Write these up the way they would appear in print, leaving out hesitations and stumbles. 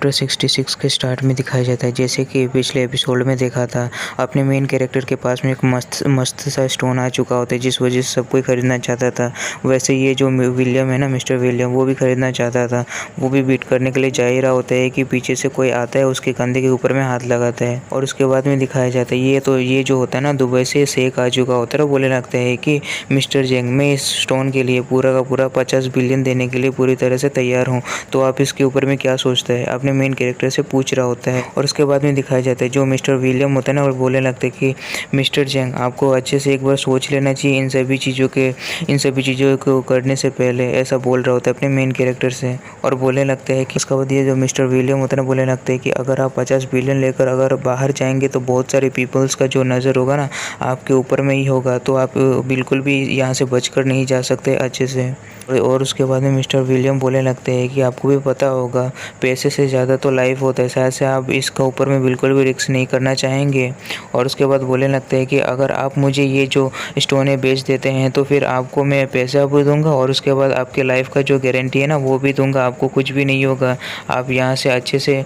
Chapter 66 के start में दिखाया जाता है, जैसे कि पिछले एपिसोड में देखा था, अपने मेन कैरेक्टर के पास में एक मस्त सा स्टोन आ चुका होता है, जिस वजह से सब कोई ख़रीदना चाहता था। वैसे ये जो विलियम है ना, मिस्टर विलियम, वो भी ख़रीदना चाहता था। वो भी बीट करने के लिए जा ही रहा होता है कि पीछे से कोई आता है, उसके कंधे के ऊपर में हाथ लगाता है और उसके बाद में दिखाया जाता है ये जो होता है ना, दुबई से शेख आ चुका होता है। बोलने लगता है कि मिस्टर जेंग, मैं इस स्टोन के लिए पूरा का पूरा 50 बिलियन देने के लिए पूरी तरह से तैयार हूँ, तो आप इसके ऊपर में क्या सोचते हैं, अपने मेन कैरेक्टर से पूछ रहा होता है। और उसके बाद में दिखाया जाता है जो मिस्टर विलियम होता है ना, वो बोलने लगता है कि मिस्टर जेंग, आपको अच्छे से एक बार सोच लेना चाहिए इन सभी चीज़ों को करने से पहले, ऐसा बोल रहा होता है अपने मेन कैरेक्टर से। और बोलने लगता है कि उसका बाद ये जो मिस्टर विलियम होता है ना, बोलने लगता है कि अगर आप 50 बिलियन लेकर अगर बाहर जाएंगे तो बहुत सारे पीपल्स का जो नज़र होगा ना आपके ऊपर में ही होगा, तो आप बिल्कुल भी यहाँ से बचकर नहीं जा सकते अच्छे से। और उसके बाद में मिस्टर विलियम बोलने लगते हैं कि आपको भी पता होगा, पैसे से ज़्यादा तो लाइफ होता है, शायद से आप इसका ऊपर में बिल्कुल भी रिस्क नहीं करना चाहेंगे। और उसके बाद बोलने लगते हैं कि अगर आप मुझे ये जो स्टोन बेच देते हैं तो फिर आपको मैं पैसा भी दूंगा और उसके बाद आपके लाइफ का जो गारंटी है ना वो भी दूंगा, आपको कुछ भी नहीं होगा, आप यहाँ से अच्छे से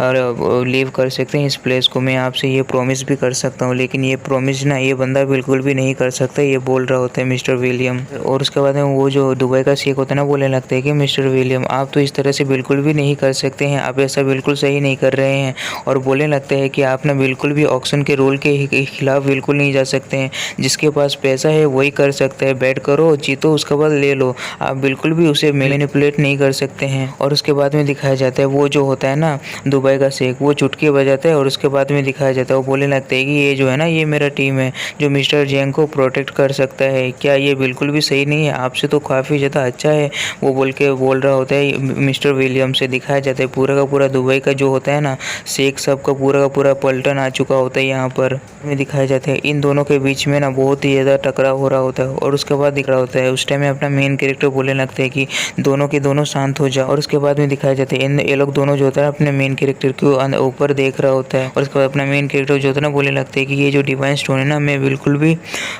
लीव कर सकते हैं इस प्लेस को, मैं आपसे ये प्रॉमिस भी कर सकता हूँ। लेकिन ये प्रॉमिस ना ये बंदा बिल्कुल भी नहीं कर सकता, ये बोल रहा होता है मिस्टर विलियम। और उसके बाद में वो जो दुबई का शेख होता है ना, बोलने लगता है कि मिस्टर विलियम, आप तो इस तरह से बिल्कुल भी नहीं कर सकते हैं, आप ऐसा बिल्कुल सही नहीं कर रहे हैं। और बोलने लगता है कि आप ना बिल्कुल भी ऑक्शन के रूल के खिलाफ बिल्कुल नहीं जा सकते हैं, जिसके पास पैसा है वही कर सकता है, बैट करो, जीतो, उसके बाद ले लो, आप बिल्कुल भी उसे मैनिपुलेट नहीं कर सकते हैं। और उसके बाद में दिखाया जाता है वो जो होता है ना दुबई का शेख, वो चुटकी बजाता है और उसके बाद में दिखाया जाता है वो बोलने लगता है कि ये जो है ना, ये मेरा टीम है जो मिस्टर जेंग को प्रोटेक्ट कर सकता है, क्या ये बिल्कुल भी सही नहीं है, आपसे तो काफ़ी ज़्यादा अच्छा है, वो बोल रहा होता है मिस्टर विलियम से। दिखाया जाता है पूरा का पूरा दुबई का जो होता है ना शेख, सब का पूरा पलटन आ चुका होता है यहाँ पर। में दिखाया जाता है इन दोनों के बीच में ना बहुत ही ज़्यादा टकराव हो रहा होता है। और उसके बाद दिख रहा होता है उस टाइम में अपना मेन कैरेक्टर बोलने लगता है कि दोनों के दोनों शांत हो जाओ। और उसके बाद में दिखाया जाता है ये लोग दोनों जो होता है अपने मेन कैरेक्टर के ऊपर देख रहा होता है। और उसके बाद अपना मेन कैरेक्टर जो होता है ना, बोलने लगता है कि ये जो डिवाइन स्टोन है ना, मैं बिल्कुल भी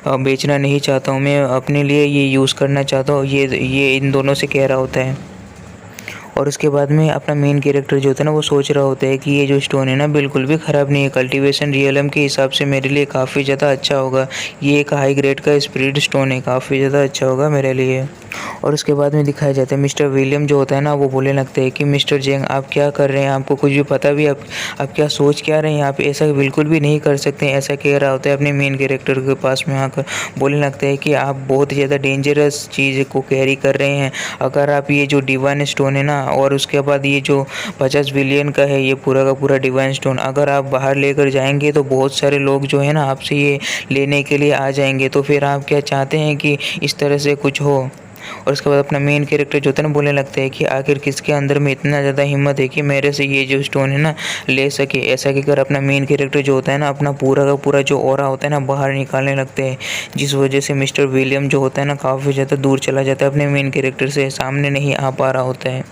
बेचना नहीं चाहता हूँ, मैं अपने लिए ये यूज़ करना चाहता हूँ, ये इन दोनों से कह रहा होता है। और उसके बाद में अपना मेन कैरेक्टर जो होता है ना, वो सोच रहा होता है कि ये जो स्टोन है ना बिल्कुल भी ख़राब नहीं है, कल्टीवेशन रियलम के हिसाब से मेरे लिए काफ़ी ज़्यादा अच्छा होगा, ये एक हाई ग्रेड का स्पिरिट स्टोन है, काफ़ी ज़्यादा अच्छा होगा मेरे लिए। और उसके बाद में दिखाया जाता है मिस्टर विलियम जो होता है ना, वो बोलने लगते हैं कि मिस्टर जेंग, आप क्या कर रहे हैं, आपको कुछ भी पता भी, आप क्या सोच क्या रहे हैं, आप ऐसा बिल्कुल भी नहीं कर सकते, ऐसा कह रहा होता है अपने मेन कैरेक्टर के पास में आकर। बोलने लगता है कि आप बहुत ज़्यादा डेंजरस चीज़ को कैरी कर रहे हैं, अगर आप ये जो डिवाइन स्टोन है ना, और उसके बाद ये जो 50 बिलियन का है ये पूरा का पूरा डिवाइन स्टोन, अगर आप बाहर लेकर जाएंगे तो बहुत सारे लोग जो है ना आपसे ये लेने के लिए आ जाएंगे, तो फिर आप क्या चाहते हैं कि इस तरह से कुछ हो। और उसके बाद अपना मेन कैरेक्टर जो होता है ना, बोलने लगता है कि आखिर किसके अंदर में इतना ज़्यादा हिम्मत है कि मेरे से ये जो स्टोन है ना ले सके। ऐसा कहकर अपना मेन कैरेक्टर जो होता है ना अपना पूरा का पूरा जो ऑरा होता है ना बाहर निकालने लगते हैं, जिस वजह से मिस्टर विलियम जो होता है ना काफ़ी ज़्यादा दूर चला जाता है, अपने मेन कैरेक्टर से सामने नहीं आ पा रहा होता है।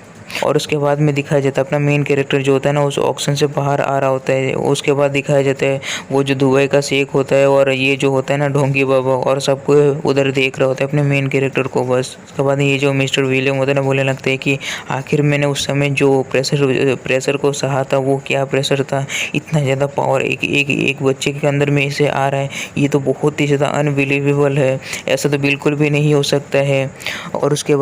और उसके बाद में दिखाया जाता है अपना मेन कैरेक्टर जो होता है ना उस ऑक्शन से बाहर आ रहा होता है। उसके बाद दिखाया जाता है वो जो दुबई का शेख होता है और ये जो होता है ना ढोंगी बाबा, और सबको उधर देख रहा होता है अपने मेन कैरेक्टर को बस। उसके बाद ये जो मिस्टर विलियम होता है ना, बोलने लगते हैं कि आखिर मैंने उस समय जो प्रेशर को सहा था वो क्या प्रेशर था, इतना ज़्यादा पावर एक बच्चे के अंदर में इसे आ रहा है, ये तो बहुत ही ज़्यादा अनबिलीवेबल है, ऐसा तो बिल्कुल भी नहीं हो सकता है। और उसके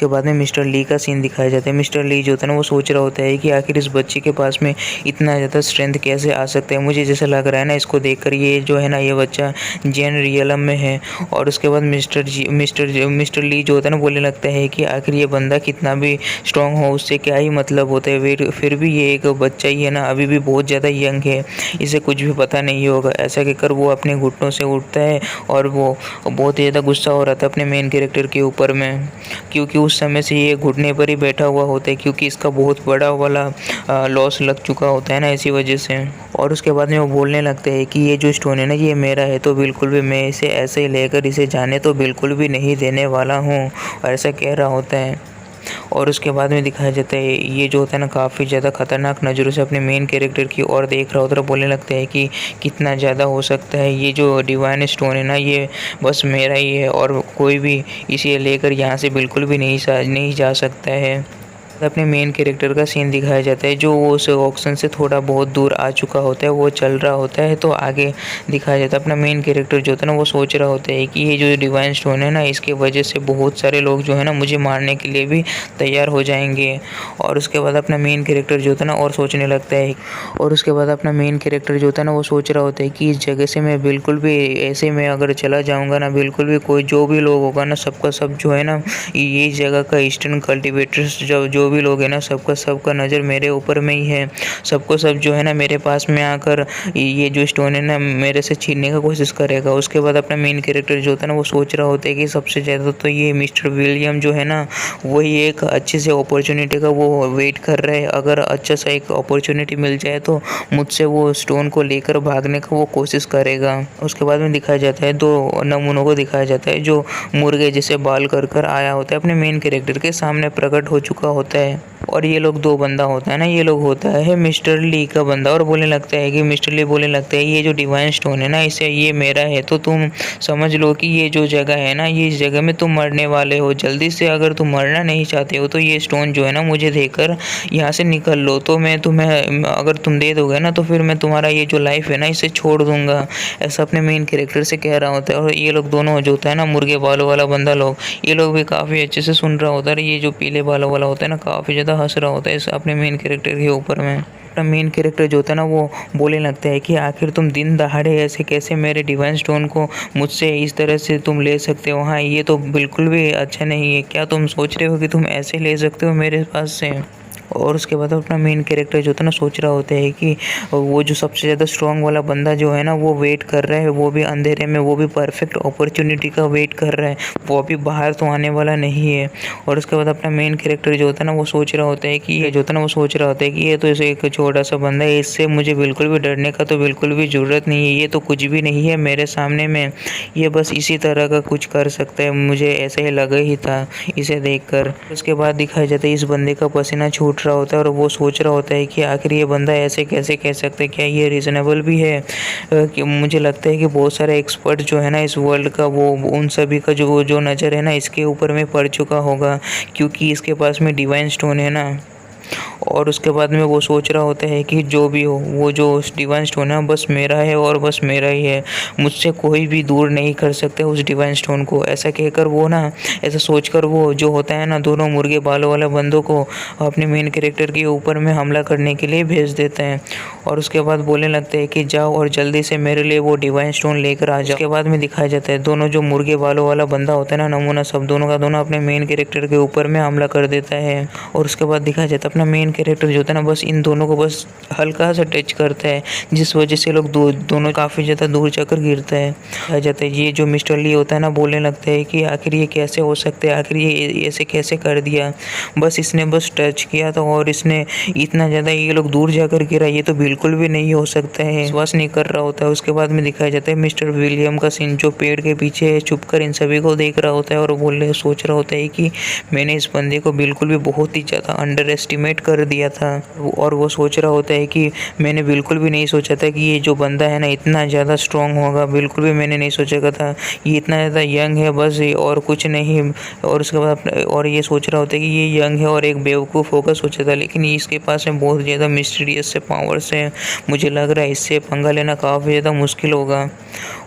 बाद में मिस्टर ली का सीन दिखाया जाता है। मिस्टर ली जो होता है ना वो सोच रहा होता है कि आखिर इस बच्चे के पास में इतना ज़्यादा स्ट्रेंथ कैसे आ सकता है, मुझे जैसा लग रहा है ना इसको देखकर ये जो है ना ये बच्चा जेन रियलम में है। और उसके बाद मिस्टर ली जो होता है ना बोलने लगता है कि आखिर ये बंदा कितना भी स्ट्रॉन्ग हो उससे क्या ही मतलब होता है, फिर भी ये एक बच्चा ही है ना, अभी भी बहुत ज़्यादा यंग है, इसे कुछ भी पता नहीं होगा। ऐसा कहकर वो अपने घुटनों से उठता है और वो बहुत ही ज़्यादा गुस्सा हो रहा था अपने मेन कैरेक्टर के ऊपर में, क्योंकि उस समय से ये घुटने पर ही बैठा हुआ होता है, क्योंकि इसका बहुत बड़ा वाला लॉस लग चुका होता है ना इसी वजह से। और उसके बाद में वो बोलने लगते हैं कि ये जो स्टोन है ना ये मेरा है, तो बिल्कुल भी मैं इसे ऐसे ही लेकर इसे जाने तो बिल्कुल भी नहीं देने वाला हूँ, ऐसा कह रहा होता है। और उसके बाद में दिखाया जाता है ये जो होता है ना काफ़ी ज़्यादा खतरनाक नज़रों से अपने मेन कैरेक्टर की ओर देख रहा होता है, बोलने लगता है कि कितना ज़्यादा हो सकता है, ये जो डिवाइन स्टोन है ना ये बस मेरा ही है और कोई भी इसे लेकर यहाँ से बिल्कुल भी नहीं जा सकता है। अपने मेन कैरेक्टर का सीन दिखाया जाता है जो वो उस ऑक्शन से थोड़ा बहुत दूर आ चुका होता है, वो चल रहा होता है। तो आगे दिखाया जाता है अपना मेन कैरेक्टर जो होता है ना वो सोच रहा होता है कि ये जो डिवाइन स्टोन है ना इसके वजह से बहुत सारे लोग जो है ना मुझे मारने के लिए भी तैयार हो जाएंगे। और उसके बाद अपना मेन कैरेक्टर जो होता है ना और सोचने लगता है। और उसके बाद अपना मेन कैरेक्टर जो होता है ना वो सोच रहा होता है कि इस जगह से मैं बिल्कुल भी ऐसे में अगर चला जाऊँगा ना, बिल्कुल भी कोई जो भी लोग होगा ना सबका सब जो है ना ये जगह का ईस्टर्न कल्टीवेटर्स जो भी लोग हैं ना सबका नज़र मेरे ऊपर में ही है। सबको सब जो है ना मेरे पास में आकर ये जो स्टोन है ना मेरे से छीनने का कोशिश करेगा। उसके बाद अपना मेन कैरेक्टर जो होता है ना वो सोच रहा होता है कि सबसे ज़्यादा तो ये मिस्टर विलियम जो है ना वही एक अच्छे से अपॉर्चुनिटी का वो वेट कर रहा है। अगर अच्छा सा एक अपॉर्चुनिटी मिल जाए तो मुझसे वो स्टोन को लेकर भागने का वो कोशिश करेगा। उसके बाद में दिखाया जाता है 2 नमूनों को दिखाया जाता है जो मुर्गे जैसे बाल कर आया होता है अपने मेन कैरेक्टर के सामने प्रकट हो चुका होता है। और ये लोग 2 बंदा होता है ना, ये लोग होता है मिस्टर ली का बंदा। और बोलने लगता है कि मिस्टर ली बोलने लगता है ये जो डिवाइन स्टोन है ना इसे ये मेरा है, तो तुम समझ लो कि ये जो जगह है ना ये इस जगह में तुम मरने वाले हो। जल्दी से अगर तुम मरना नहीं चाहते हो तो ये स्टोन जो है ना मुझे देकर यहाँ से निकल लो। तो मैं तुम्हें अगर तुम दे दोगे ना तो फिर मैं तुम्हारा ये जो लाइफ है ना इसे छोड़ दूंगा। ऐसा अपने मेन कैरेक्टर से कह रहा होता है। और ये लोग दोनों जो होता है ना मुर्गे बालों वाला बंदा लोग, ये लोग भी काफ़ी अच्छे से सुन रहा होता है। ये जो पीले बालों वाला होता है ना काफ़ी ज़्यादा हंस रहा होता है इस अपने मेन कैरेक्टर के ऊपर में। अपना मेन कैरेक्टर जो होता है ना वो बोलने लगता है कि आखिर तुम दिन दहाड़े ऐसे कैसे मेरे डिवाइन स्टोन को मुझसे इस तरह से तुम ले सकते हो। हाँ, ये तो बिल्कुल भी अच्छा नहीं है। क्या तुम सोच रहे हो कि तुम ऐसे ले सकते हो मेरे पास से? और उसके बाद अपना मेन कैरेक्टर जो होता है ना सोच रहा होता है कि वो जो सबसे ज़्यादा स्ट्रॉन्ग वाला बंदा जो है ना वो वेट कर रहा है, वो भी अंधेरे में, वो भी परफेक्ट अपॉर्चुनिटी का वेट कर रहा है, वो अभी बाहर तो आने वाला नहीं है। और उसके बाद अपना मेन कैरेक्टर जो होता है ना वो सोच रहा होता है कि ये जो होता है ना वो सोच रहा होता है कि ये तो इसे एक छोटा सा बंदा है, इससे मुझे बिल्कुल भी डरने का तो बिल्कुल भी ज़रूरत नहीं है। ये तो कुछ भी नहीं है मेरे सामने में, ये बस इसी तरह का कुछ कर सकता है, मुझे ऐसे ही लगा ही था इसे देखकर। उसके बाद दिखाया जाता है इस बंदे का पसीना छूट रहा होता है और वो सोच रहा होता है कि आखिर ये बंदा ऐसे कैसे कह सकता है, क्या ये रीज़नेबल भी है? कि मुझे लगता है कि बहुत सारे एक्सपर्ट जो है ना इस वर्ल्ड का वो उन सभी का जो नज़र है ना इसके ऊपर में पड़ चुका होगा, क्योंकि इसके पास में डिवाइन स्टोन है ना। और उसके बाद में वो सोच रहा होता है कि जो भी हो वो जो डिवाइन स्टोन है बस मेरा है और बस मेरा ही है, मुझसे कोई भी दूर नहीं कर सकते उस डिवाइन स्टोन को। ऐसा कहकर वो ना ऐसा सोचकर वो जो होता है ना दोनों मुर्गे बालों वाले बंदों को अपने मेन कैरेक्टर के ऊपर में हमला करने के लिए भेज देते हैं। और उसके बाद बोलने लगते हैं कि जाओ और जल्दी से मेरे लिए वो डिवाइन स्टोन लेकर आ जाओ। उसके बाद में दिखाया जाता है दोनों जो मुर्गे बालों वाला बंदा होता है ना नमूना, सब दोनों का दोनों अपने मेन कैरेक्टर के ऊपर में हमला कर देता है। और उसके बाद दिखाया जाता है अपना मेन कैरेक्टर जो होता है ना बस इन दोनों को बस हल्का सा टच करता है, जिस वजह से लोग दोनों काफ़ी ज़्यादा दूर जाकर गिरता है। आ जाता है ये जो मिस्टर ली होता है ना बोलने लगता है कि आखिर ये कैसे हो सकता है, आखिर ये ऐसे कैसे कर दिया, बस इसने बस टच किया था और इसने इतना ज़्यादा ये लोग दूर जाकर गिरा, ये तो बिल्कुल भी नहीं हो सकता है। विश्वास नहीं कर रहा होता है। उसके बाद में दिखाया जाता है मिस्टर विलियम का सीन जो पेड़ के पीछे छुप कर इन सभी को देख रहा होता है और सोच रहा होता है कि मैंने इस बंदे को बिल्कुल भी बहुत ही ज़्यादा अंडर एस्टिमेट कर दिया था। और वो सोच रहा होता है कि मैंने बिल्कुल भी नहीं सोचा था कि ये जो बंदा है ना इतना ज़्यादा स्ट्रॉन्ग होगा, बिल्कुल भी मैंने नहीं सोचा था। ये इतना ज़्यादा यंग है बस और कुछ नहीं। और उसके बाद और ये सोच रहा होता है कि ये यंग है और एक बेवकूफ़ होकर सोचा था, लेकिन इसके पास में बहुत ज़्यादा मिस्टीरियस से पावर्स हैं। मुझे लग रहा है इससे पंगा लेना काफ़ी ज़्यादा मुश्किल होगा।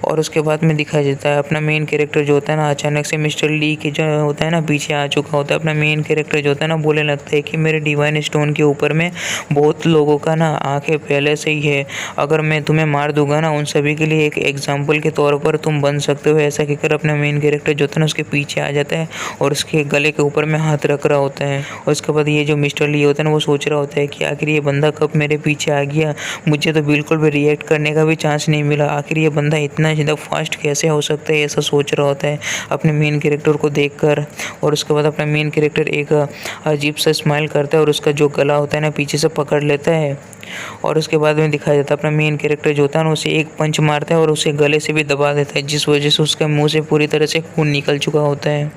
और उसके बाद में दिखाया जाता है अपना मेन कैरेक्टर जो होता है ना अचानक से मिस्टर ली के जो होता है ना पीछे आ चुका होता है। अपना मेन कैरेक्टर जो होता है ना बोलने लगता है कि मेरे डिवाइन स्टोन के ऊपर में बहुत लोगों का ना आंखें पहले से ही है, अगर मैं तुम्हें मार दूंगा ना उन सभी के लिए एक एग्जाम्पल के तौर पर तुम बन सकते हो। ऐसा कहकर अपना मेन कैरेक्टर जो होता है ना उसके पीछे आ जाता है और उसके गले के ऊपर में हाथ रख रहा होता है। और उसके बाद ये जो मिस्टर ली होता है ना वो सोच रहा होता है कि आखिर ये बंदा कब मेरे पीछे आ गया, मुझे तो बिल्कुल भी रिएक्ट करने का भी चांस नहीं मिला, आखिर ये बंदा इतना ज़्यादा फास्ट कैसे हो सकता है, ऐसा सोच रहा होता है अपने मेन कैरेक्टर को देखकर। और उसके बाद अपना मेन कैरेक्टर एक अजीब सा स्माइल करता है और उसका जो गला होता है ना पीछे से पकड़ लेता है। और उसके बाद में दिखाया जाता है अपना मेन कैरेक्टर जो होता है ना उसे एक पंच मारता है और उसे गले से भी दबा देता है, जिस वजह से उसके मुंह से पूरी तरह से खून निकल चुका होता है।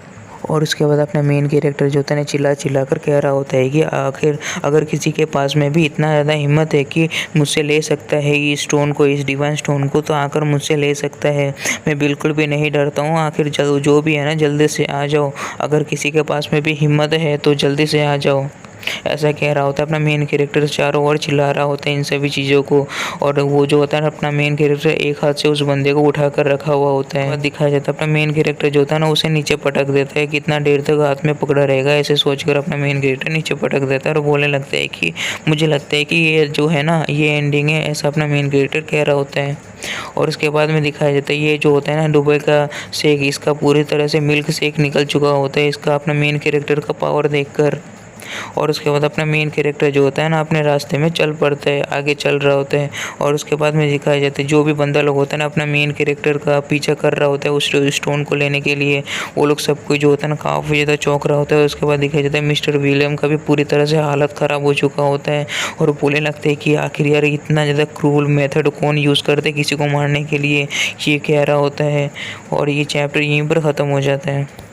और उसके बाद अपना मेन कैरेक्टर जो होता है ना चिल्ला कर कह रहा होता है कि आखिर अगर किसी के पास में भी इतना ज़्यादा हिम्मत है कि मुझसे ले सकता है इस स्टोन को, इस डिवाइन स्टोन को, तो आकर मुझसे ले सकता है। मैं बिल्कुल भी नहीं डरता हूँ। आखिर जो भी है ना जल्दी से आ जाओ, अगर किसी के पास में भी हिम्मत है तो जल्दी से आ जाओ। ऐसा कह रहा होता है। अपना मेन कैरेक्टर चारों ओर चिल्ला रहा होता है इन सभी चीज़ों को, और वो जो होता है ना अपना मेन कैरेक्टर एक हाथ से उस बंदे को उठा कर रखा हुआ होता है। दिखाया जाता है अपना मेन कैरेक्टर जो होता है ना उसे नीचे पटक देता है, कितना देर तक हाथ में पकड़ा रहेगा ऐसे सोचकर अपना मेन कैरेक्टर नीचे पटक देता है और बोलने लगता है कि मुझे लगता है कि ये जो है ना ये एंडिंग है, ऐसा अपना मेन कैरेक्टर कह रहा होता है। और उसके बाद में दिखाया जाता है ये जो होता है ना दुबई का शेक, इसका पूरी तरह से मिल्क शेक निकल चुका होता है इसका अपना मेन कैरेक्टर का पावर देखकर। और उसके बाद अपना मेन कैरेक्टर जो होता है ना अपने रास्ते में चल पड़ता है, आगे चल रहा होता है। और उसके बाद में दिखाया जाता है जो भी बंदा लोग होता है ना अपना मेन कैरेक्टर का पीछा कर रहा होता है उस स्टोन को लेने के लिए, वो लोग सब कुछ जो होता है ना काफ़ी ज़्यादा चौंक रहा होता है। उसके बाद दिखाया जाता है मिस्टर विलियम का भी पूरी तरह से हालत ख़राब हो चुका होता है और बोलने लगते हैं कि आखिर यार इतना ज़्यादा क्रूल मेथड कौन यूज़ करते किसी को मारने के लिए, ये कह रहा होता है। और ये चैप्टर यहीं पर ख़त्म हो जाता है।